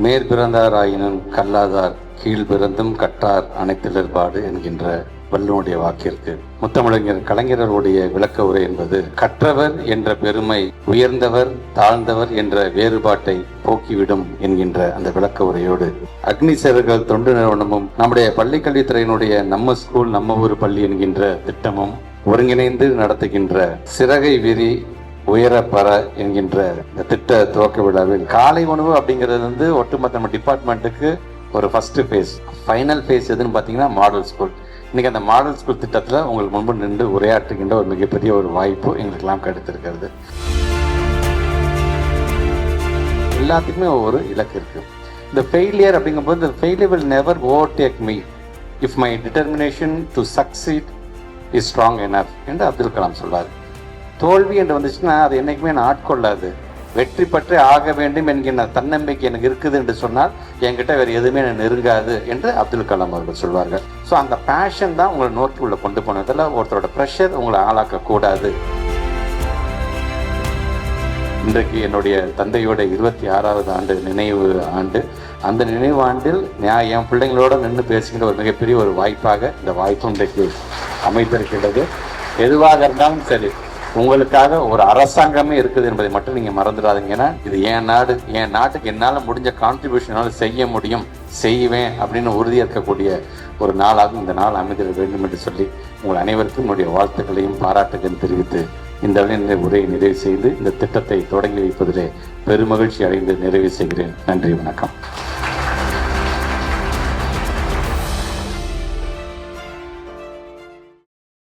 மேற்பிறந்தார் ஆயினும் கல்லாதார் கீழ் பிறந்தும் கட்டார் அனைத்திலர்பாடு என்கின்ற வள்ளுவனுடைய வாக்கிற்கு முத்தமிழறிஞர் கலைஞருடைய விளக்க உரை என்பது கற்றவர் என்ற பெருமை உயர்ந்தவர் தாழ்ந்தவர் என்ற வேறுபாட்டை போக்கிவிடும் என்கின்ற அந்த விளக்க உரையோடு அக்னி சேவர்கள் தொண்டு நிறுவனமும் நம்முடைய பள்ளிக்கல்வித்துறையினுடைய நம்ம ஸ்கூல் நம்ம ஊர் பள்ளி என்கின்ற திட்டமும் ஒருங்கிணைந்து நடத்துகின்ற சிறகை விரி உயர பர என்கின்ற இந்த திட்ட துவக்க விழாவில் காலை உணவு அப்படிங்கிறது ஒட்டுமொத்த நம்ம டிபார்ட்மெண்ட்டுக்கு ஒரு ஃபர்ஸ்ட் ஃபேஸ். ஃபைனல் ஃபேஸ் எதுன்னு பார்த்தீங்கன்னா மாடல் ஸ்கூல். இன்னைக்கு அந்த மாடல் ஸ்கூல் திட்டத்தில் உங்களுக்கு முன்பு நின்று உரையாற்றுகின்ற ஒரு மிகப்பெரிய ஒரு வாய்ப்பு எங்களுக்கெல்லாம் கிடைத்திருக்கிறது. எல்லாத்துக்குமே ஒவ்வொரு இலக்கு இருக்கு. இந்த ஃபெயிலியர் அப்படிங்கும்போது இந்த failure will never overtake me if my determination to succeed is strong enough என்று அப்துல் கலாம் சொல்றாரு. தோல்வி என்று வந்துச்சுன்னா அது என்னைக்குமே நான் ஆட்கொள்ளாது. வெற்றி பற்றி ஆக வேண்டும் என்கின்ற தன்னம்பிக்கை எனக்கு இருக்குது என்று சொன்னால் என்கிட்ட வேறு எதுவுமே எனக்கு நெருங்காது என்று அப்துல் கலாம் அவர்கள் சொல்வார்கள். ஸோ அந்த பேஷன் தான் உங்களை நோக்கி உள்ள கொண்டு போனதில் ஒருத்தரோட ப்ரெஷர் உங்களை ஆளாக்க கூடாது. இன்றைக்கு என்னுடைய தந்தையோட 26வது ஆண்டு நினைவு ஆண்டு. அந்த நினைவு ஆண்டில் நான் என் பிள்ளைங்களோட நின்று பேசுகின்ற ஒரு மிகப்பெரிய ஒரு வாய்ப்பாக இந்த வாய்ப்பு இன்றைக்கு அமைத்திருக்கின்றது. எதுவாக இருந்தாலும் சரி, உங்களுக்காக ஒரு அரசாங்கமே இருக்குது என்பதை மட்டும் நீங்க மறந்துடாதீங்கன்னா, இது என் நாடு, என் நாட்டுக்கு என்னால் முடிஞ்ச கான்ட்ரிபியூஷனால செய்ய முடியும், செய்வேன் அப்படின்னு உறுதியேற்கக்கூடிய ஒரு நாளாக இந்த நாள் அமைந்திட வேண்டும் என்று சொல்லி உங்கள் அனைவருக்கும் என்னுடைய வாழ்த்துக்களையும் பாராட்டுகளையும் தெரிவித்து இந்த உரையை நிறைவு செய்து இந்த திட்டத்தை தொடங்கி வைப்பதிலே பெருமகிழ்ச்சி அடைந்து நிறைவு செய்கிறேன். நன்றி, வணக்கம்.